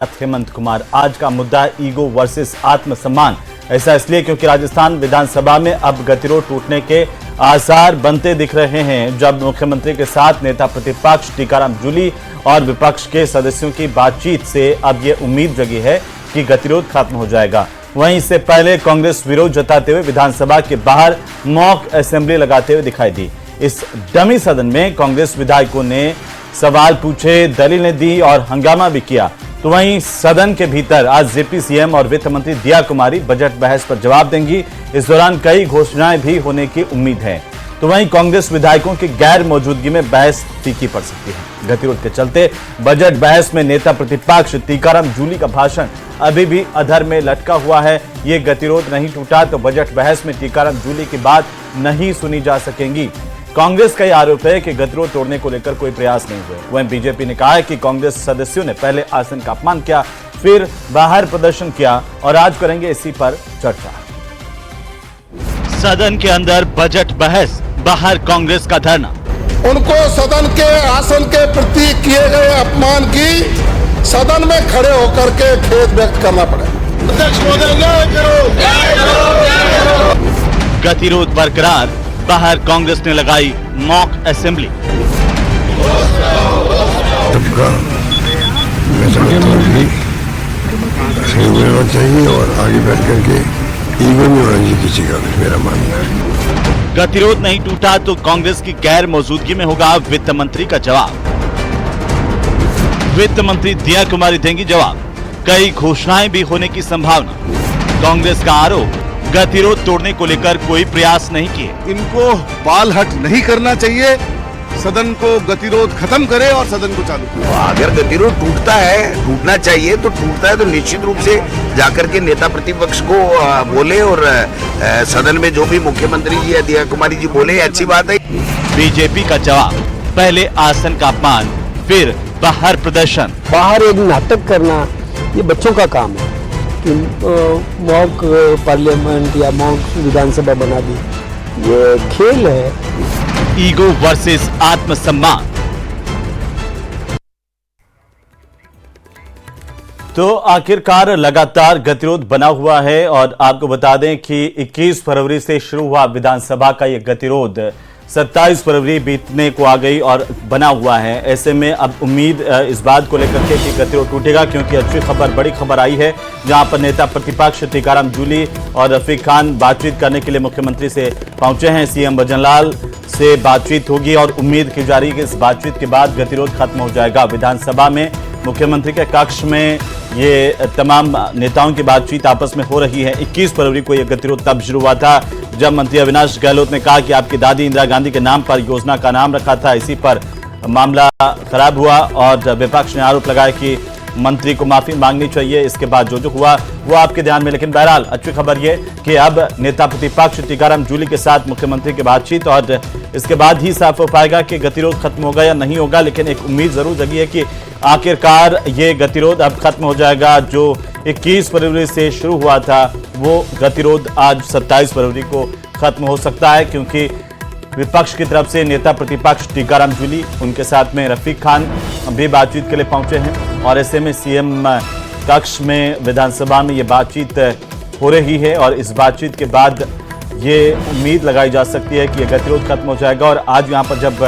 हेमंत कुमार। आज का मुद्दा ईगो वर्सेस आत्मसम्मान। ऐसा इसलिए क्योंकि राजस्थान विधानसभा में अब गतिरोध टूटने के आसार बनते दिख रहे हैं, जब मुख्यमंत्री के साथ नेता प्रतिपक्ष टीकाराम जूली और विपक्ष के सदस्यों की बातचीत से अब ये उम्मीद जगी है कि गतिरोध खत्म हो जाएगा। वहीं इससे पहले कांग्रेस विरोध जताते हुए विधानसभा के बाहर मॉक असेंबली लगाते हुए दिखाई दी। इस डमी सदन में कांग्रेस विधायकों ने सवाल पूछे, दलीलें दी और हंगामा भी किया। तो वहीं सदन के भीतर आज जेपी सीएम और वित्त मंत्री दिया कुमारी बजट बहस पर जवाब देंगी। इस दौरान कई घोषणाएं भी होने की उम्मीद है। तो वहीं कांग्रेस विधायकों की गैर मौजूदगी में बहस तीखी पड़ सकती है। गतिरोध के चलते बजट बहस में नेता प्रतिपक्ष टीकाराम जूली का भाषण अभी भी अधर में लटका हुआ है। ये गतिरोध नहीं टूटा तो बजट बहस में टीकाराम जूली की बात नहीं सुनी जा सकेगी। कांग्रेस का यह आरोप है कि गतिरोध तोड़ने को लेकर कोई प्रयास नहीं हुए। वहीं बीजेपी ने कहा है कि कांग्रेस सदस्यों ने पहले आसन का अपमान किया, फिर बाहर प्रदर्शन किया और आज करेंगे इसी पर चर्चा। सदन के अंदर बजट बहस, बाहर कांग्रेस का धरना। उनको सदन के आसन के प्रति किए गए अपमान की सदन में खड़े होकर के खेद व्यक्त करना पड़ेगा। गतिरोध बरकरार, बाहर कांग्रेस ने लगाई मॉक असेंबली। चाहिए और आगे बैठ करके ईगो नहीं होना चाहिए किसी का, मेरा मानना है। गतिरोध नहीं टूटा तो कांग्रेस की गैर मौजूदगी में होगा वित्त मंत्री का जवाब। वित्त मंत्री दिया कुमारी देंगी जवाब। कई घोषणाएं भी होने की संभावना। कांग्रेस का आरोप, गतिरोध तोड़ने को लेकर कोई प्रयास नहीं किए। इनको बाल हट नहीं करना चाहिए, सदन को गतिरोध खत्म करे और सदन को चालू करे। अगर गतिरोध टूटता है, टूटना चाहिए तो टूटता है तो निश्चित रूप से जाकर के नेता प्रतिपक्ष को बोले और सदन में जो भी मुख्यमंत्री जी या दिया कुमारी जी बोले, अच्छी बात है। बीजेपी का जवाब, पहले आसन का अपमान, फिर बाहर प्रदर्शन। बाहर एक नाटक करना ये बच्चों का काम है कि मॉक पार्लियामेंट या मॉक विधानसभा बना दी, ये खेल है। ईगो वर्सेस आत्मसम्मान। तो आखिरकार लगातार गतिरोध बना हुआ है और आपको बता दें कि 21 फरवरी से शुरू हुआ विधानसभा का यह गतिरोध 27 फरवरी बीतने को आ गई और बना हुआ है। ऐसे में अब उम्मीद इस बात को लेकर के कि गतिरोध टूटेगा, क्योंकि अच्छी खबर, बड़ी खबर आई है, जहां पर नेता प्रतिपक्ष टीकाराम जूली और रफीक खान बातचीत करने के लिए मुख्यमंत्री से पहुंचे हैं। सीएम भजनलाल से बातचीत होगी और उम्मीद की जा रही है कि इस बातचीत के बाद गतिरोध खत्म हो जाएगा। विधानसभा में मुख्यमंत्री के कक्ष में ये तमाम नेताओं की बातचीत आपस में हो रही है। 21 फरवरी को यह गतिरोध तब शुरू हुआ था जब मंत्री अविनाश गहलोत ने कहा कि आपकी दादी इंदिरा गांधी के नाम पर योजना का नाम रखा था। इसी पर मामला खराब हुआ और विपक्ष ने आरोप लगाया कि मंत्री को माफी मांगनी चाहिए। इसके बाद जो हुआ वो आपके ध्यान में। लेकिन बहरहाल अच्छी खबर ये कि अब नेता प्रतिपक्ष टीकाराम जूली के साथ मुख्यमंत्री की बातचीत और इसके बाद ही साफ हो पाएगा कि गतिरोध खत्म होगा या नहीं होगा। लेकिन एक उम्मीद जरूर जगी है कि आखिरकार ये गतिरोध अब खत्म हो जाएगा। जो 21 फरवरी से शुरू हुआ था वो गतिरोध आज 27 फरवरी को खत्म हो सकता है, क्योंकि विपक्ष की तरफ से नेता प्रतिपक्ष टीकाराम जूली, उनके साथ में रफीक खान भी बातचीत के लिए पहुंचे हैं और ऐसे में सीएम कक्ष में विधानसभा में ये बातचीत हो रही है और इस बातचीत के बाद ये उम्मीद लगाई जा सकती है कि ये गतिरोध खत्म हो जाएगा। और आज यहाँ पर जब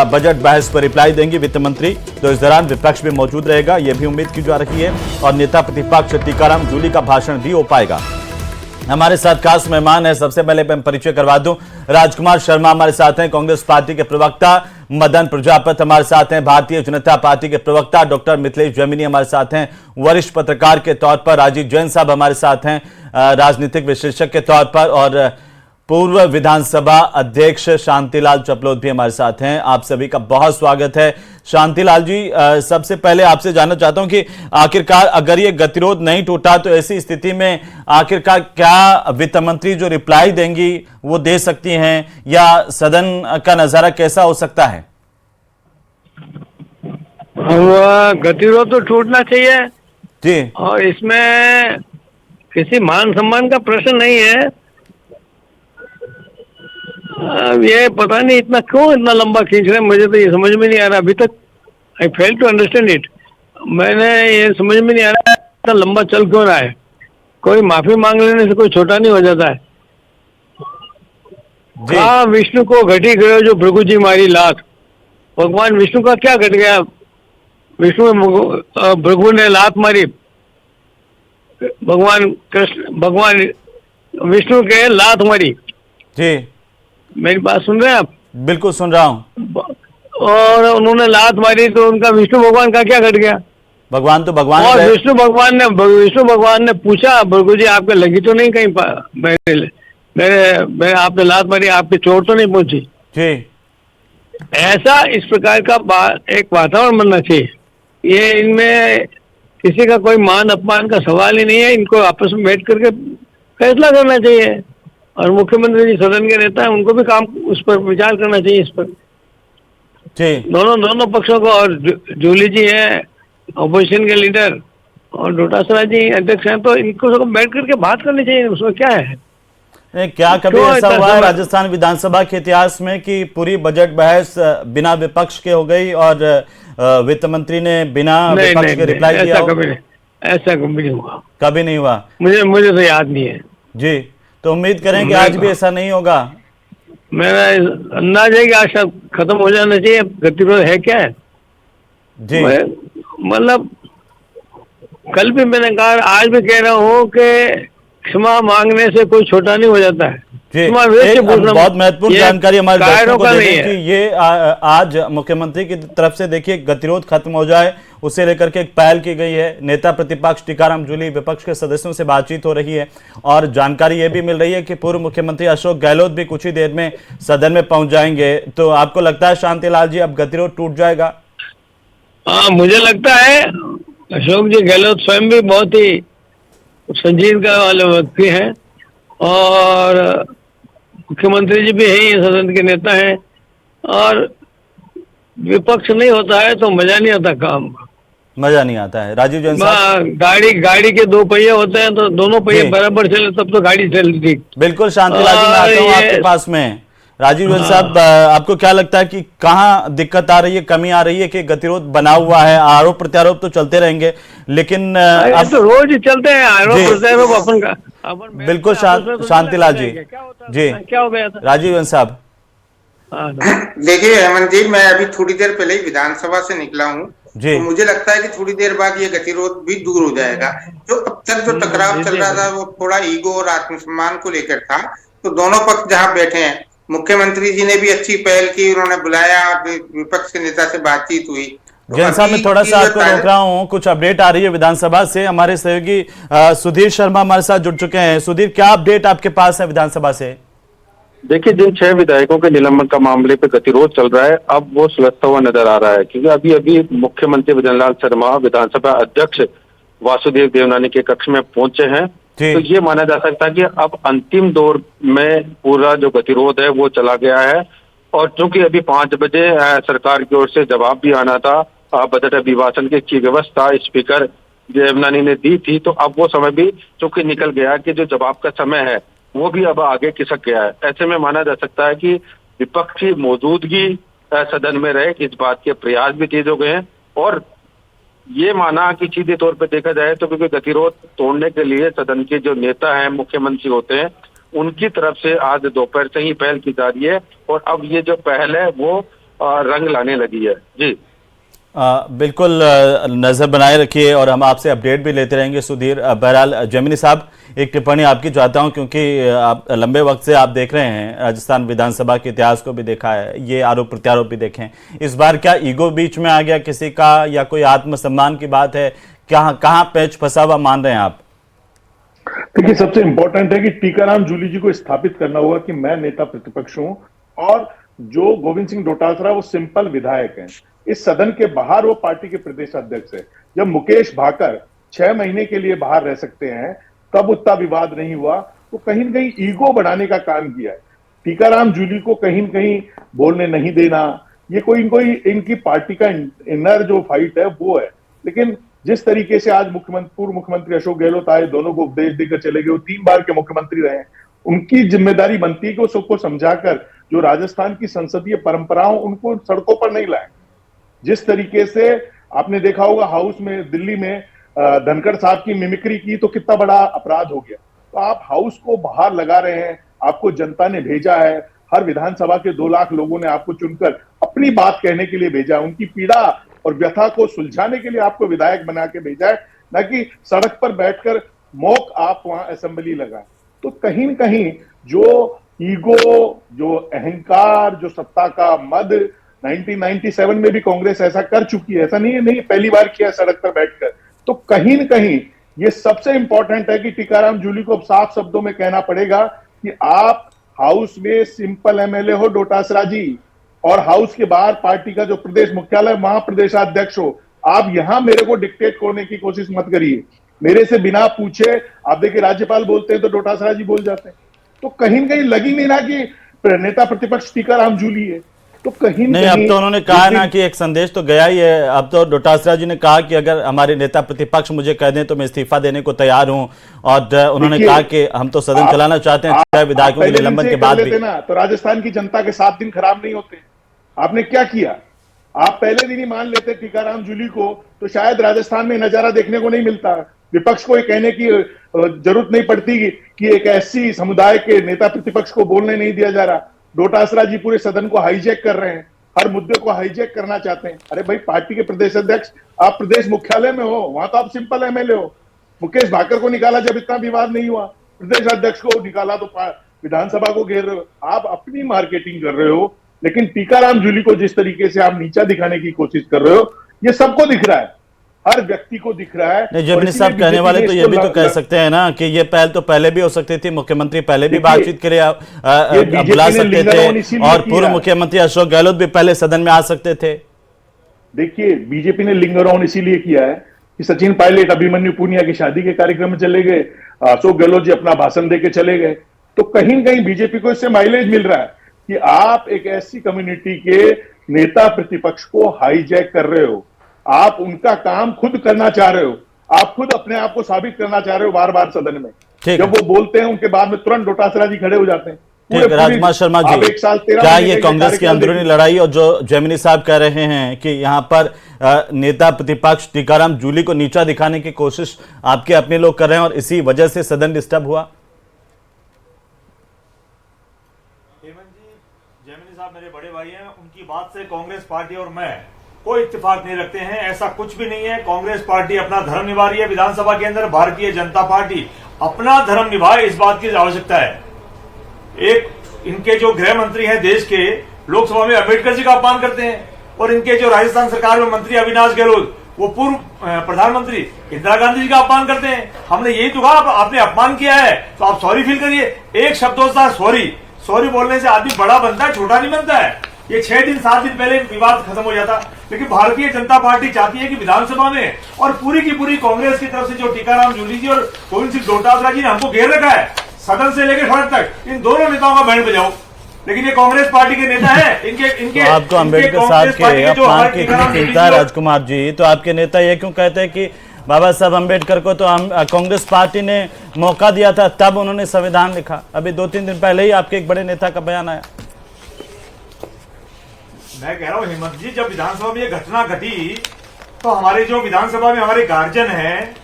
बजट बहस पर रिप्लाई देंगे वित्त मंत्री, तो इस दौरान विपक्ष भी मौजूद रहेगा, यह भी उम्मीद की जा रही है और नेता प्रतिपक्ष टीकाराम जूली का भाषण भी हो पाएगा। हमारे साथ खास मेहमान है, सबसे पहले मैं परिचय करवा दूं, राजकुमार शर्मा हमारे साथ हैं, कांग्रेस पार्टी के प्रवक्ता। मदन प्रजापत हमारे साथ हैं, भारतीय जनता पार्टी के प्रवक्ता। डॉक्टर मिथिलेश जैमिनी हमारे साथ हैं, वरिष्ठ पत्रकार के तौर पर। राजीव जैन साहब हमारे साथ हैं, राजनीतिक विश्लेषक के तौर पर। और पूर्व विधानसभा अध्यक्ष शांतिलाल चपलोत भी हमारे साथ हैं। आप सभी का बहुत स्वागत है। शांतिलाल जी, सबसे पहले आपसे जानना चाहता हूं कि आखिरकार अगर ये गतिरोध नहीं टूटा तो ऐसी स्थिति में आखिरकार क्या वित्त मंत्री जो रिप्लाई देंगी वो दे सकती हैं, या सदन का नजारा कैसा हो सकता है? गतिरोध तो टूटना चाहिए जी, और इसमें किसी मान सम्मान का प्रश्न नहीं है। ये पता नहीं इतना क्यों इतना लंबा खींच रहे हैं, मुझे तो ये समझ में नहीं आ रहा अभी तक। आई फेल टू अंडरस्टैंड इट। मैंने ये समझ में नहीं आ रहा इतना लंबा चल क्यों रहा है। कोई माफी मांग लेने से कोई छोटा नहीं हो जाता है। जी हाँ, विष्णु को घटी गयो जो भृगु जी मारी लात। भगवान विष्णु का क्या घट गया? भृगु ने लात मारी, भगवान विष्णु के लात मारी। जी मेरी बात सुन रहे हैं आप? बिल्कुल सुन रहा हूँ। और उन्होंने लात मारी तो उनका विष्णु भगवान का क्या घट गया? भगवान तो भगवान और है। विष्णु भगवान ने पूछा भृगु जी आपके लगी तो नहीं कहीं मेरे आपने लात मारी, आपके चोट तो नहीं पहुंची? जी ऐसा इस प्रकार का एक वातावरण बनना चाहिए। ये इनमें किसी का कोई मान अपमान का सवाल ही नहीं है। इनको आपस में बैठ करके फैसला करना चाहिए। और मुख्यमंत्री जी सदन के नेता हैं, उनको भी काम उस पर विचार करना चाहिए। इस पर जी दोनों पक्षों को, और जूली जी है ऑपोजिशन के लीडर और डोटासरा जी अध्यक्ष हैं, तो इनको सब बैठ करके बात करनी चाहिए। उसमें क्या है? क्या कभी क्यों ऐसा ऐसा हुआ है समय- राजस्थान विधानसभा के इतिहास में कि पूरी बजट बहस बिना विपक्ष के हो गई और वित्त मंत्री ने बिना विपक्ष के रिप्लाई दिया ऐसा हो? कभी नहीं, ऐसा कभी नहीं हुआ। कभी नहीं हुआ। मुझे तो याद नहीं है। जी तो उम्मीद करें कि आज भी ऐसा नहीं होगा। मेरा अंदाज है कि आज सब खत्म हो जाना चाहिए। गतिरोध है क्या है? जी मतलब कल भी मैंने कहा, आज भी कह रहा हूँ कि क्षमा मांगने से कोई छोटा नहीं हो जाता है। जी क्षमा वे से एक पूछना- बहुत महत्वपूर्ण ये जानकारी हमारे दर्शकों कायरों को का दे नहीं दें है। कि ये आज मुख्यमंत्री की तरफ से देखिए गतिरोध खत्म हो जाए उसे लेकर के एक पहल की गई है। नेता प्रतिपक्ष टीकाराम जूली विपक्ष के सदस्यों से बातचीत हो रही है और जानकारी ये भी मिल रही है कि पूर्व मुख्यमंत्री अशोक गहलोत भी कुछ ही देर में सदन में पहुंच जाएंगे। तो आपको लगता है शांतिलाल जी अब गतिरोध टूट जाएगा? हाँ, मुझे लगता है अशोक जी गहलोत स्वयं भी बहुत ही संजीदगी वाले व्यक्ति हैं और मुख्यमंत्री जी भी हैं, ये सदन के नेता हैं। और विपक्ष नहीं होता है तो मजा नहीं आता काम का। मजा नहीं आता है। राजीव जैन साहब गाड़ी के दो पहिए होते हैं तो दोनों पहिए जी। बराबर चले तब तो गाड़ी चलती। बिल्कुल शांतिलाल जी, मैं आता हूं आपके पास में। राजीव जैन साहब, आपको क्या लगता है कि कहाँ दिक्कत आ रही है, कमी आ रही है कि गतिरोध बना हुआ है? आरोप प्रत्यारोप तो चलते रहेंगे लेकिन अब तो रोज ही चलते हैं आरोप जी। प्रत्यारोप। बिल्कुल शांतिलाल जी। जी क्या हो गया था? राजीव जैन साहब। हाँ, देखिए हेमंत जी, मैं अभी थोड़ी देर पहले ही विधानसभा से निकला हूँ। जी तो मुझे लगता है कि थोड़ी देर बाद ये गतिरोध भी दूर हो जाएगा। जो अब तक जो टकराव चल रहा था वो थोड़ा ईगो और आत्मसम्मान को लेकर था। तो दोनों पक्ष जहाँ बैठे हैं, मुख्यमंत्री जी ने भी अच्छी पहल की, उन्होंने बुलाया, विपक्ष के नेता से बातचीत हुई। तो जैन साहब, मैं थोड़ा सा आपको रोक रहा हूँ, कुछ अपडेट आ रही है विधानसभा से। हमारे सहयोगी सुधीर शर्मा हमारे साथ जुड़ चुके हैं। सुधीर, क्या अपडेट आपके पास है विधानसभा से? देखिए, जिन 6 विधायकों के निलंबन का मामले पे गतिरोध चल रहा है, अब वो सुलझता हुआ नजर आ रहा है। क्योंकि अभी अभी मुख्यमंत्री भजनलाल शर्मा विधानसभा अध्यक्ष वासुदेव देवनानी के कक्ष में पहुंचे हैं। तो ये माना जा सकता है कि अब अंतिम दौर में पूरा जो गतिरोध है वो चला गया है। और चूंकि अभी 5 बजे सरकार की ओर से जवाब भी आना था, बजट अभिभाषण की व्यवस्था स्पीकर देवनानी ने दी थी, तो अब वो समय भी चूंकि निकल गया कि जो जवाब का समय है वो भी अब आगे खिसक गया है। ऐसे में माना जा सकता है कि विपक्ष की मौजूदगी सदन में रहे, इस बात के प्रयास भी तेज हो गए हैं। और ये माना कि सीधे तौर पे देखा जाए तो क्योंकि गतिरोध तोड़ने के लिए सदन के जो नेता हैं, मुख्यमंत्री होते हैं, उनकी तरफ से आज दोपहर से ही पहल की जा रही है। और अब ये जो पहल है वो रंग लाने लगी है। जी बिल्कुल नजर बनाए रखिए और हम आपसे अपडेट भी लेते रहेंगे सुधीर। बहरहाल जैमिनी साहब, एक टिप्पणी आपकी चाहता हूं क्योंकि आप लंबे वक्त से आप देख रहे हैं, राजस्थान विधानसभा के इतिहास को भी देखा है, ये आरोप प्रत्यारोप भी देखे हैं। इस बार क्या ईगो बीच में आ गया किसी का या कोई आत्मसम्मान की बात है? कहाँ पेच फंसा हुआ मान रहे हैं आप? देखिए, सबसे इंपॉर्टेंट है कि टीकाराम जूली जी को स्थापित करना होगा कि मैं नेता प्रतिपक्ष हूं और जो गोविंद सिंह डोटासरा वो सिंपल विधायक हैं। इस सदन के बाहर वो पार्टी के प्रदेश अध्यक्ष है। जब मुकेश भाकर 6 महीने के लिए बाहर रह सकते हैं तब उतना विवाद नहीं हुआ। तो कहीं न कहीं ईगो बढ़ाने का काम किया है। टीकाराम जूली को कहीं न कहीं बोलने नहीं देना, ये कोई इनकी पार्टी का इनर जो फाइट है वो है। लेकिन जिस तरीके से आज पूर्व मुख्यमंत्री अशोक गहलोत आए, दोनों को उपदेश देकर चले गए, वो 3 बार के मुख्यमंत्री रहे, उनकी जिम्मेदारी बनती है कि वो सबको समझाकर जो राजस्थान की संसदीय परंपराओं उनको सड़कों पर नहीं लाए। जिस तरीके से आपने देखा होगा हाउस में दिल्ली में धनखड़ साहब की मिमिक्री की तो कितना बड़ा अपराध हो गया। तो आप हाउस को बाहर लगा रहे हैं, आपको जनता ने भेजा है, हर विधानसभा के 2 लाख लोगों ने आपको चुनकर अपनी बात कहने के लिए भेजा है, उनकी पीड़ा और व्यथा को सुलझाने के लिए आपको विधायक बना के भेजा है, न कि सड़क पर बैठकर मौक आप वहां असेंबली लगाए। तो कहीं न कहीं जो ईगो, जो अहंकार, जो सत्ता का मद 1997 में भी कांग्रेस ऐसा कर चुकी है, ऐसा नहीं है नहीं पहली बार किया सड़क पर बैठकर। तो कहीं न कहीं ये सबसे इंपॉर्टेंट है कि टीकाराम जूली को अब साफ शब्दों में कहना पड़ेगा कि आप हाउस में सिंपल एमएलए हो डोटासरा जी, और हाउस के बाहर पार्टी का जो प्रदेश मुख्यालय वहां प्रदेशाध्यक्ष हो। आप यहां मेरे को डिक्टेट करने की कोशिश मत करिए, मेरे से बिना पूछे। आप देखिए राज्यपाल बोलते हैं तो डोटासरा जी बोल जाते हैं। तो कहीं न कहीं लगी नहीं ना कि नेता प्रतिपक्ष टीकाराम जूली है। तो कहीं नहीं, अब तो उन्होंने कहा ना कि एक संदेश तो गया ही है। अब तो डोटासरा जी ने कहा कि अगर हमारे नेता प्रतिपक्ष मुझे कह दें तो मैं इस्तीफा देने को तैयार हूं, और उन्होंने कहा कि हम तो सदन चलाना चाहते हैं, चाहे विधायकों के निलंबन के बाद भी। तो राजस्थान की जनता के 7 दिन खराब नहीं होते। आपने क्या किया? आप पहले दिन ही मान लेते टीकाराम जूली को तो शायद राजस्थान में नजारा देखने को नहीं मिलता। विपक्ष को ये कहने की जरूरत नहीं पड़ती कि एक एससी समुदाय के नेता प्रतिपक्ष को बोलने नहीं दिया जा रहा। डोटासरा जी पूरे सदन को हाईजैक कर रहे हैं, हर मुद्दे को हाईजैक करना चाहते हैं। अरे भाई, पार्टी के प्रदेश अध्यक्ष, आप प्रदेश मुख्यालय में हो, वहां तो आप सिंपल एमएलए हो। मुकेश भाकर को निकाला जब इतना विवाद नहीं हुआ, प्रदेश अध्यक्ष को निकाला तो विधानसभा को घेर रहे हो। आप अपनी मार्केटिंग कर रहे हो, लेकिन टीकाराम जूली को जिस तरीके से आप नीचा दिखाने की कोशिश कर रहे हो, ये सबको दिख रहा है, हर व्यक्ति को दिख रहा है। नहीं, जमीनी साहब कहने वाले तो ये भी तो कह सकते हैं ना कि ये पहल तो पहले भी हो सकती थी, मुख्यमंत्री पहले भी बातचीत के लिए बुला सकते थे, और पूर्व मुख्यमंत्री अशोक गहलोत भी पहले सदन में आ सकते थे। देखिए, बीजेपी ने लिंगर ऑन इसीलिए किया है कि सचिन पायलट, अभिमन्यु पूनिया की शादी के कार्यक्रम में चले गए, अशोक गहलोत जी अपना भाषण देके चले गए। तो कहीं न कहीं बीजेपी को इससे माइलेज मिल रहा है कि आप एक ऐसी कम्युनिटी के नेता प्रतिपक्ष को हाईजैक कर रहे हो, आप उनका काम खुद करना चाह रहे हो, आप खुद अपने आप को साबित करना चाह रहे हो बार बार सदन में। जब वो बोलते हैं उनके बाद में तुरंत डोटासरा जी खड़े हो जाते हैं। ठीक, राजकुमार शर्मा जी, क्या ये कांग्रेस की अंदरूनी लड़ाई, और जो जैमिनी साहब कह रहे हैं कि यहाँ पर नेता प्रतिपक्ष टीकाराम जूली को नीचा दिखाने की कोशिश आपके अपने लोग कर रहे हैं और इसी वजह से सदन डिस्टर्ब हुआ? जैमिनी साहब मेरे बड़े भाई हैं, उनकी बात से कांग्रेस पार्टी और मैं कोई इत्तेफाक नहीं रखते हैं, ऐसा कुछ भी नहीं है। कांग्रेस पार्टी अपना धर्म निभा रही है विधानसभा के अंदर, भारतीय जनता पार्टी अपना धर्म निभाए, इस बात की आवश्यकता है। एक इनके जो गृह मंत्री हैं देश के, लोकसभा में अम्बेडकर जी का अपमान करते हैं, और इनके जो राजस्थान सरकार में मंत्री अविनाश गहलोत, वो पूर्व प्रधानमंत्री इंदिरा गांधी जी का अपमान करते हैं। हमने यही तो कहा, आपने अपमान किया है तो आप सॉरी फील करिए। एक शब्दों से सॉरी बोलने से आदमी बड़ा बनता है, छोटा नहीं बनता है। ये 6 दिन 7 दिन पहले विवाद खत्म हो जाता, लेकिन भारतीय जनता पार्टी चाहती है कि विधानसभा में और पूरी की पूरी कांग्रेस की तरफ से जो टीकाराम जूली जी और गोविंद सिंह डोटासरा जी ने हमको घेर रखा है, सदन से लेकर सड़क तक, इन दोनों नेताओं का बैंड बजाओ। लेकिन ये कांग्रेस पार्टी के नेता है, इनके तो आपको अम्बेडकर साहब के अपमान की इतनी चिंता है राजकुमार जी, तो आपके नेता ये क्यों कहते हैं कि बाबा साहब अम्बेडकर को तो कांग्रेस पार्टी ने मौका दिया था, तब उन्होंने संविधान लिखा? अभी 2-3 दिन पहले ही आपके एक बड़े नेता का बयान आया। मैं कह रहा हूँ हिम्मत जी, जब विधानसभा में ये घटना घटी तो हमारे जो विधानसभा में हमारे गार्जियन हैं,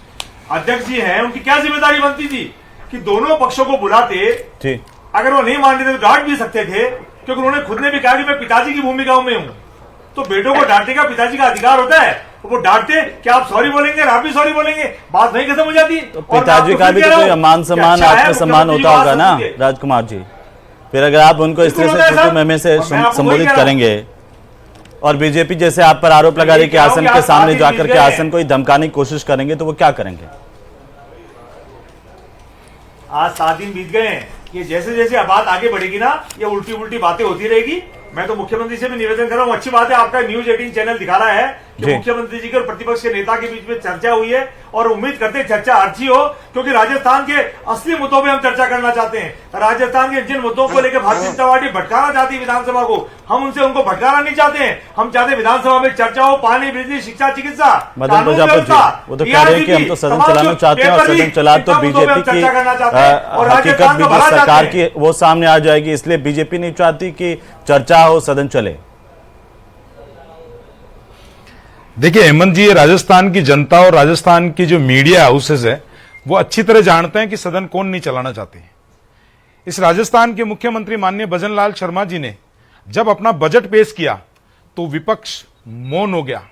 अध्यक्ष जी हैं, उनकी क्या जिम्मेदारी बनती थी कि दोनों पक्षों को बुलाते। अगर वो नहीं मान रहे थे तो डांट भी सकते थे, क्योंकि उन्होंने खुद ने भी कहा कि मैं पिताजी की भूमिका में हूं, तो बेटों को डांटने का पिताजी का अधिकार होता है। तो वो डांटते कि आप सॉरी बोलेंगे, आप भी सॉरी बोलेंगे, बात नहीं खत्म हो जाती। तो पिताजी का भी तो कोई मान सम्मान, आत्मसम्मान होता होगा ना राजकुमार जी। फिर अगर आप उनको इस तरह से छोटू मेमे से संबोधित करेंगे और बीजेपी जैसे आप पर आरोप लगा रही कि आसन के सामने जाकर के आसन को ही धमकाने की कोशिश करेंगे, तो वो क्या करेंगे? आज 7 दिन बीत गए हैं, ये जैसे जैसे बात आगे बढ़ेगी ना, ये उल्टी उल्टी बातें होती रहेगी। मैं तो मुख्यमंत्री से भी निवेदन कर रहा हूँ, अच्छी बात है आपका न्यूज 18 चैनल दिखा रहा है कि मुख्यमंत्री जी के और प्रतिपक्ष के नेता के बीच में चर्चा हुई है, और उम्मीद करते हैं चर्चा अच्छी हो, क्योंकि राजस्थान के असली मुद्दों पे हम चर्चा करना चाहते हैं। राजस्थान के जिन मुद्दों को लेकर भारतीय जनता पार्टी भटकाना चाहती है विधानसभा को, हम उनसे उनको भटकाना नहीं चाहते हैं। हम चाहते हैं विधानसभा में चर्चा हो, पानी, बिजली, शिक्षा, चिकित्सा, मदन प्रजापति जी वो तो कह रहे हैं कि हम तो सदन चलाना चाहते हैं, और सदन चला तो बीजेपी की हकीकत भी जो सरकार की वो सामने आ जाएगी, इसलिए बीजेपी नहीं चाहती कि चर्चा हो, सदन चले। देखिए हेमंत जी, ये राजस्थान की जनता और राजस्थान की जो मीडिया हाउसेस है वो अच्छी तरह जानते हैं कि सदन कौन नहीं चलाना चाहते। इस राजस्थान के मुख्यमंत्री माननीय भजन लाल शर्मा जी ने जब अपना बजट पेश किया तो विपक्ष मौन हो गया,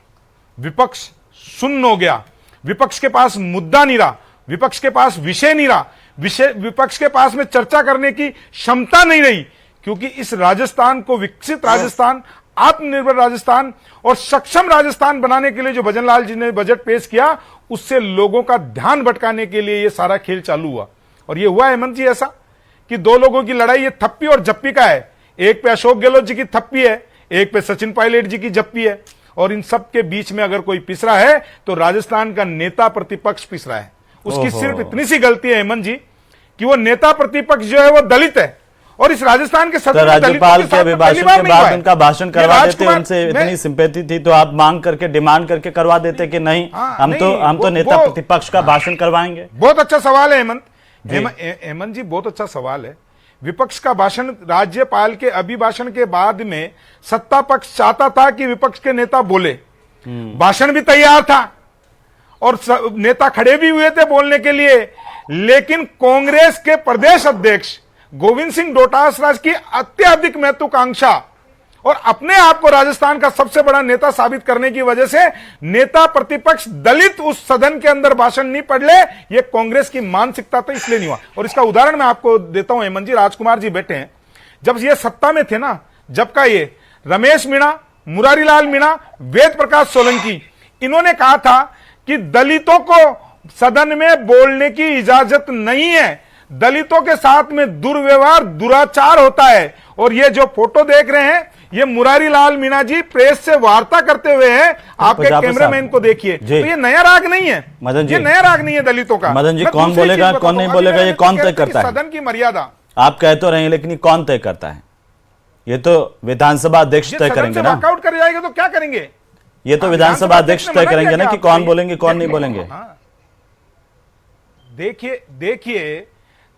विपक्ष सुन्न हो गया, विपक्ष के पास मुद्दा नहीं रहा, विपक्ष के पास विषय नहीं रहा, विपक्ष के पास में चर्चा करने की क्षमता नहीं रही, क्योंकि इस राजस्थान को विकसित राजस्थान, आत्मनिर्भर राजस्थान और सक्षम राजस्थान बनाने के लिए जो भजन लाल जी ने बजट पेश किया, उससे लोगों का ध्यान भटकाने के लिए यह सारा खेल चालू हुआ। और यह हुआ हेमंत जी ऐसा कि दो लोगों की लड़ाई ये थप्पी और जप्पी का है। एक पे अशोक गहलोत जी की थप्पी है, एक पे सचिन पायलट जी की जप्पी है, और इन सब के बीच में अगर कोई पिस रहा है तो राजस्थान का नेता प्रतिपक्ष पिस रहा है। उसकी सिर्फ इतनी सी गलती है हेमंत जी कि वो नेता प्रतिपक्ष जो है वो दलित है, और इस राजस्थान के सदन में राज्यपाल के अभिभाषण के बाद उनका भाषण करवा देते, उनसे इतनी सिंपैथी थी तो आप मांग करके डिमांड करके करवा देते कि नहीं, हम तो नेता प्रतिपक्ष का भाषण करवाएंगे। बहुत अच्छा सवाल है हेमंत जी, बहुत अच्छा सवाल है। विपक्ष का भाषण, राज्यपाल के अभिभाषण के बाद में सत्ता पक्ष चाहता था कि विपक्ष के नेता बोले, भाषण भी तैयार था और नेता खड़े भी हुए थे बोलने के लिए, लेकिन कांग्रेस के प्रदेश अध्यक्ष गोविंद सिंह डोटासरा की अत्यधिक महत्वाकांक्षा और अपने आप को राजस्थान का सबसे बड़ा नेता साबित करने की वजह से नेता प्रतिपक्ष दलित उस सदन के अंदर भाषण नहीं पढ़ ले, ये कांग्रेस की मानसिकता तो इसलिए नहीं हुआ। और इसका उदाहरण मैं आपको देता हूं हेमंत जी, राजकुमार जी बैठे हैं, जब ये सत्ता में थे ना, जब का ये रमेश मीणा, मुरारी लाल मीणा, वेद प्रकाश सोलंकी, इन्होंने कहा था कि दलितों को सदन में बोलने की इजाजत नहीं है, दलितों के साथ में दुर्व्यवहार दुराचार होता है। और ये जो फोटो देख रहे हैं, ये मुरारी लाल मीणा जी प्रेस से वार्ता करते हुए हैं, आपके कैमरामैन को देखिए। तो ये नया राग नहीं है मदन जी, ये नया राग नहीं है दलितों का। मदन जी, कौन बोलेगा कौन नहीं बोलेगा ये कौन तय करता है? सदन की मर्यादा आप कह तो रहे हैं, लेकिन ये कौन तय करता है? ये तो विधानसभा अध्यक्ष तय करेंगे ना। वॉकआउट कर जाएगा तो क्या करेंगे? ये तो विधानसभा अध्यक्ष तय करेंगे ना कि कौन बोलेंगे कौन नहीं बोलेंगे। देखिए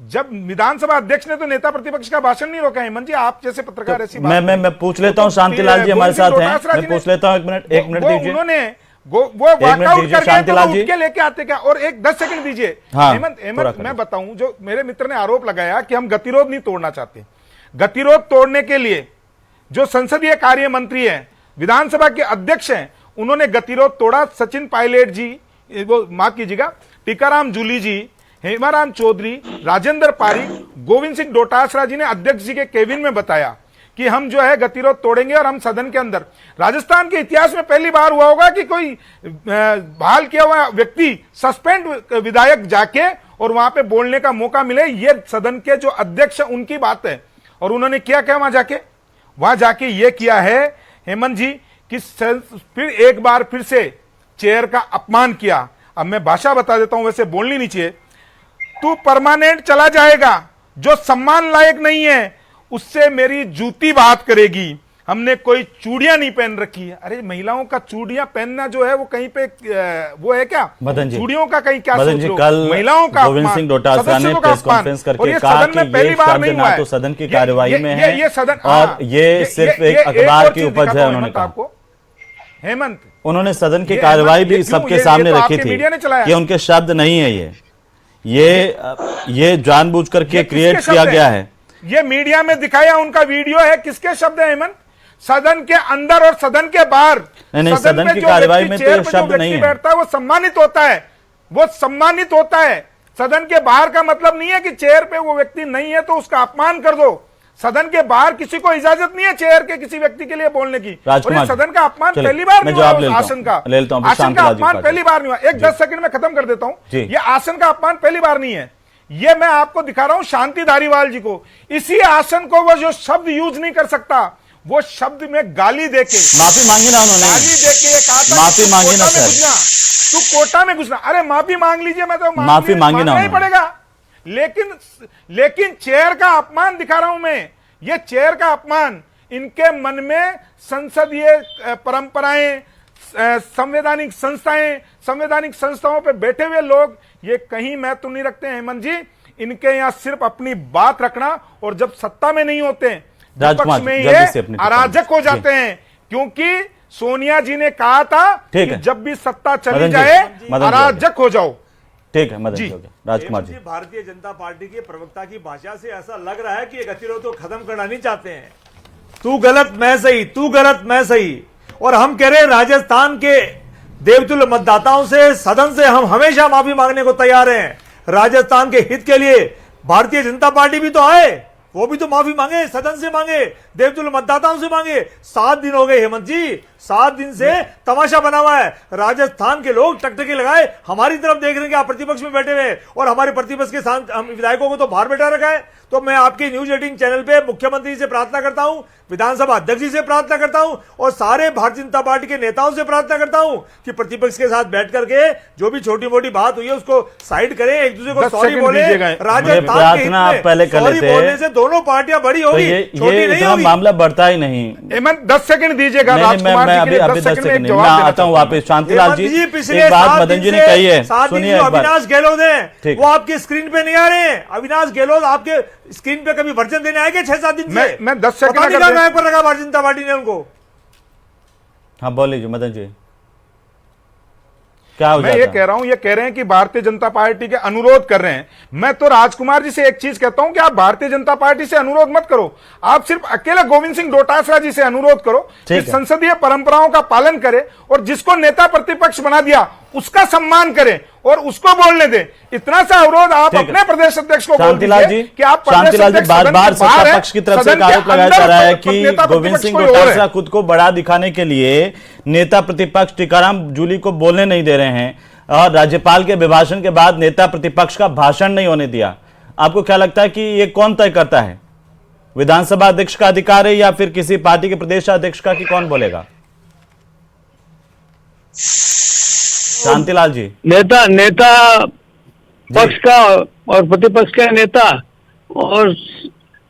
जब विधानसभा अध्यक्ष ने तो नेता प्रतिपक्ष का भाषण नहीं रोका हेमंत जी, आप जैसे पत्रकार ऐसी बात मैं पूछ लेता हूं, शांतिलाल जी हमारे साथ हैं, मैं पूछ लेता हूं, एक मिनट दीजिए। उन्होंने वो वॉकआउट करके तो लेके आते क्या? और एक 10 सेकंड दीजिए हेमंत, मैं बताऊं, जो मेरे मित्र ने आरोप लगाया कि हम गतिरोध नहीं तोड़ना चाहते, गतिरोध तोड़ने के लिए जो संसदीय कार्य मंत्री है, विधानसभा के अध्यक्ष हैं, उन्होंने गतिरोध तोड़ा। सचिन पायलट जी, वो माफ कीजिएगा, टीकाराम जूली जी, हेमाराम चौधरी, राजेंद्र पारीक, गोविंद सिंह डोटासरा जी ने अध्यक्ष जी के केबिन में बताया कि हम जो है गतिरोध तोड़ेंगे और हम सदन के अंदर। राजस्थान के इतिहास में पहली बार हुआ होगा कि कोई बहाल किया हुआ व्यक्ति, सस्पेंड विधायक जाके और वहां पे बोलने का मौका मिले, ये सदन के जो अध्यक्ष उनकी बात है। और उन्होंने किया क्या वहां जाके ये किया है हेमंत जी कि फिर एक बार फिर से चेयर का अपमान किया। अब मैं भाषा बता देता हूं, वैसे बोलनी नहीं चाहिए। तू परमानेंट चला जाएगा, जो सम्मान लायक नहीं है उससे मेरी जूती बात करेगी। हमने कोई चूड़ियां नहीं पहन रखी है। अरे महिलाओं का चूड़ियां पहनना जो है वो कहीं पे वो है क्या? मदन जी, चूड़ियों का कहीं क्या मदन जी, कल महिलाओं का गोविंद सिंह डोटासरा ने प्रेस कॉन्फ्रेंस करके कहा कि ये शब्द ना तो सदन की कार्यवाही में है और ये सिर्फ एक अखबार की उपज है। उन्होंने कहा, हेमंत, उन्होंने सदन की कार्यवाही भी सबके सामने रखी थी कि उनके शब्द नहीं है, ये जानबूझ करके क्रिएट किया गया है। ये मीडिया में दिखाया उनका वीडियो है, किसके शब्द है हेमंत? सदन के अंदर और सदन के बाहर। नहीं, सदन की कार्यवाही में तो ये शब्द नहीं है। बैठता है वो सम्मानित होता है, वो सम्मानित होता है। सदन के बाहर का मतलब नहीं है कि चेयर पे वो व्यक्ति नहीं है तो उसका अपमान कर दो। सदन के बाहर किसी को इजाजत नहीं है चेयर के किसी व्यक्ति के लिए बोलने की। और ये सदन का अपमान पहली बार नहीं हुआ, आसन का अपमान पहली बार नहीं हुआ। एक 10 सेकंड में खत्म कर देता हूं। ये आसन का अपमान पहली बार नहीं है, ये मैं आपको दिखा रहा हूं शांति धारीवाल जी को। इसी आसन को वो जो शब्द यूज नहीं कर सकता, वो शब्द में गाली देके माफी मांगी ना उन्होंने, गाली देके कहा माफी मांगी ना सर, तू कोटा में घुसना। अरे माफी मांग लीजिए, मैं तो माफी मांगी ना नहीं पड़ेगा, लेकिन चेयर का अपमान दिखा रहा हूं मैं। ये चेयर का अपमान, इनके मन में संसदीय परंपराएं, संवैधानिक संस्थाओं पे बैठे हुए लोग ये कहीं महत्व नहीं रखते हैं हेमंत जी। इनके यहां सिर्फ अपनी बात रखना, और जब सत्ता में नहीं होते विपक्ष में ये अराजक हो जाते हैं, क्योंकि सोनिया जी ने कहा था कि जब भी सत्ता चली जाए अराजक हो जाओ। ठीक है मदन जी, हो गया। राजकुमार जी, भारतीय जनता पार्टी के प्रवक्ता की भाषा से ऐसा लग रहा है कि ये गतिरोध को खत्म करना नहीं चाहते हैं। तू गलत मैं सही, तू गलत मैं सही। और हम कह रहे हैं राजस्थान के देवतुल्य मतदाताओं से, सदन से हम हमेशा माफी मांगने को तैयार हैं। राजस्थान के हित के लिए भारतीय जनता पार्टी भी तो आए, वो भी तो माफी मांगे, सदन से मांगे, देवतुल्य मतदाताओं से मांगे। 7 दिन हो गए हेमंत जी, 7 दिन से तमाशा बना हुआ है। राजस्थान के लोग टकटकी लगाए हमारी तरफ देख रहे हैं कि आप प्रतिपक्ष में बैठे हुए, और हमारे प्रतिपक्ष के हम विधायकों को तो बाहर बैठा रखा है। तो मैं आपके न्यूज 18 चैनल पे मुख्यमंत्री से प्रार्थना करता हूं, विधानसभा अध्यक्ष जी से प्रार्थना करता हूं, और सारे भारतीय जनता पार्टी के नेताओं से प्रार्थना करता हूं कि प्रतिपक्ष के साथ बैठ करके जो भी छोटी मोटी बात हुई है उसको साइड करें, एक दूसरे को सॉरी बोले। राजस्थान के पहले सॉरी बोलने से दोनों पार्टियां बड़ी होगी, छोटी नहीं होगी। मामला बढ़ता ही नहीं। 10 सेकंड दीजिएगा राजकुमार जी के लिए, 10 सेकंड में मैं आता हूं वापस। शांतिलाल जी, एक बात मदन जी ने कही है, सुनिए। अविनाश गहलोत है, वो आपके स्क्रीन पे नहीं आ रहे हैं। अविनाश गहलोत आपके स्क्रीन पे कभी वर्जन देने आएंगे 6-7 दिन से? मैं 10 सेकंड पर रखा भारतीय जनता पार्टी ने उनको। हाँ बोल लीजिए मदन जी, क्या हो मैं ये कह रहा हूं, ये कह रहे हैं कि भारतीय जनता पार्टी के अनुरोध कर रहे हैं। मैं तो राजकुमार जी से एक चीज कहता हूं कि आप भारतीय जनता पार्टी से अनुरोध मत करो, आप सिर्फ अकेला गोविंद सिंह डोटासरा जी से अनुरोध करो कि संसदीय परंपराओं का पालन करें, और जिसको नेता प्रतिपक्ष बना दिया उसका सम्मान करें और उसको बोलने दें। इतना सा अवरोध आप अपने प्रदेश अध्यक्ष को बोल दीजिए कि आप शांतिलाल जी, बार-बार सत्ता पक्ष की तरफ से आरोप लगाया जा रहा है कि गोविंद सिंह डोटासरा खुद को बड़ा दिखाने के लिए नेता प्रतिपक्ष टीकाराम जूली को बोलने नहीं दे रहे हैं, और राज्यपाल के अभिभाषण के बाद नेता प्रतिपक्ष का भाषण नहीं होने दिया। आपको क्या लगता है कि ये कौन तय करता है? विधानसभा अध्यक्ष का अधिकार है या फिर किसी पार्टी के प्रदेश अध्यक्ष का, कि कौन बोलेगा? शांतिलाल जी, नेता पक्ष का और प्रतिपक्ष का नेता, और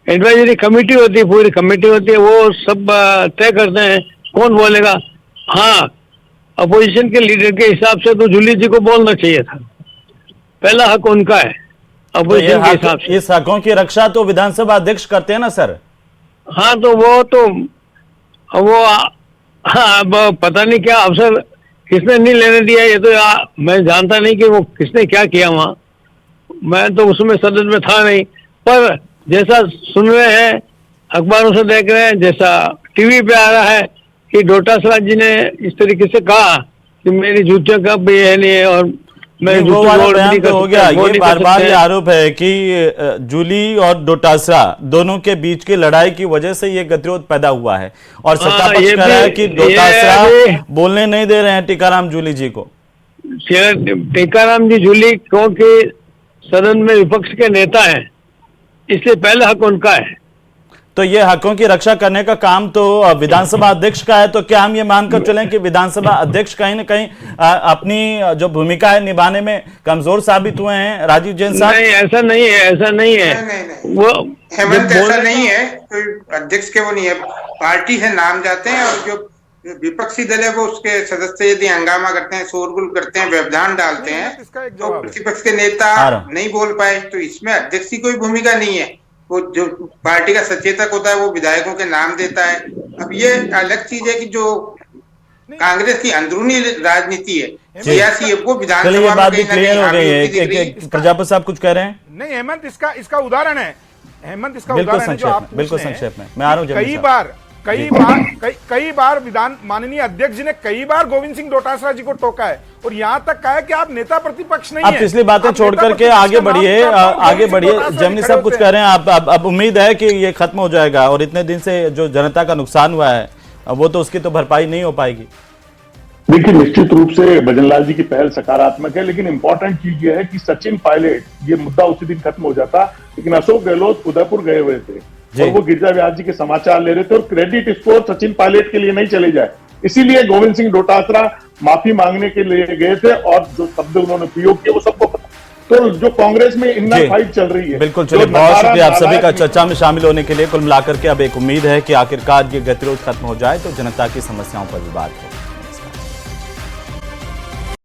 एडवाइजरी कमेटी होती है, पूरी कमेटी होती है, वो सब तय करते हैं कौन बोलेगा। हाँ, अपोजिशन के लीडर के हिसाब से तो जूली जी को बोलना चाहिए था, पहला हक उनका है अपोजिशन के हिसाब से। इस हकों की रक्षा तो विधानसभा अध्यक्ष करते हैं ना सर? हाँ, तो वो हाँ, पता नहीं क्या अवसर किसने नहीं लेने दिया, ये तो मैं जानता नहीं कि वो किसने क्या किया वहां, मैं तो उसमें सदन में था नहीं। पर जैसा सुन रहे हैं, अखबारों से देख रहे हैं, जैसा टीवी पे आ रहा है कि डोटासरा जी ने इस तरीके से कहा कि मेरी जूतियों का भी है नहीं है, और मैं वो वाला बयान तो हो गया। ये बार बार ये आरोप है कि जूली और डोटासरा दोनों के बीच की लड़ाई की वजह से ये गतिरोध पैदा हुआ है, और सत्ता पक्ष कह रहा है कि डोटासरा बोलने नहीं दे रहे हैं टीकाराम जूली जी को। टीकाराम जी जूली क्योंकि सदन में विपक्ष के नेता हैं, इसलिए पहला हक उनका है। तो ये हकों की रक्षा करने का काम तो विधानसभा अध्यक्ष का है, तो क्या हम ये मानकर चलें कि विधानसभा अध्यक्ष कहीं न कहीं अपनी जो भूमिका है निभाने में कमजोर साबित हुए हैं? राजीव जैन साहब, नहीं, ऐसा नहीं है, ऐसा नहीं है। नहीं। वो हेमंत, ऐसा नहीं है, कोई अध्यक्ष के वो नहीं है, पार्टी से नाम जाते हैं, और जो विपक्षी दल है वो उसके सदस्य यदि हंगामा करते हैं, शोरगुल करते हैं, व्यवधान डालते हैं, तो प्रतिपक्ष के नेता नहीं बोल पाए, तो इसमें अध्यक्ष की कोई भूमिका नहीं है। वो जो पार्टी का सचेतक होता है वो विधायकों के नाम देता है। अब ये अलग चीज है कि जो कांग्रेस की अंदरूनी राजनीति है, सियासी है, वो विधानसभा बात भी क्लियर हो गई है। प्रजापति साहब कुछ कह रहे हैं? नहीं हेमंत, इसका उदाहरण है, हेमंत इसका उदाहरण है जो आप बिल्कुल संक्षेप में मैं आ रहा हूं। कई बार माननीय अध्यक्ष जी ने कई बार गोविंद सिंह डोटासरा जी को टोका है, और यहां तक कहा है कि आप नेता प्रतिपक्ष नहीं है। आप पिछली बातें छोड़ करके आगे बढ़िए, आगे बढ़िए। जमनी साहब कुछ कह रहे हैं, आप अब उम्मीद है कि ये खत्म हो जाएगा, और इतने दिन से जो जनता का नुकसान हुआ है वो तो उसकी तो भरपाई नहीं हो पाएगी। देखिए, निश्चित रूप से भजनलाल जी की पहल सकारात्मक है, लेकिन इंपॉर्टेंट चीज ये है कि सचिन पायलट, ये मुद्दा उसी दिन खत्म हो जाता, लेकिन अशोक गहलोत उदयपुर गए हुए थे और वो गिरिजा व्यास जी के समाचार ले रहे थे, और क्रेडिट स्कोर सचिन पायलट के लिए नहीं चले जाए, इसीलिए गोविंद सिंह डोटासरा माफी मांगने के लिए गए थे, और जो शब्द उन्होंने प्रयोग किए वो सबको पता। तो जो कांग्रेस में इनर फाइट चल रही है। बिल्कुल, चलिए बहुत शुक्रिया आप सभी का चर्चा में शामिल होने के लिए। कुल मिलाकर के अब एक उम्मीद है कि आखिरकार ये गतिरोध खत्म हो जाए तो जनता की समस्याओं पर भी बात हो।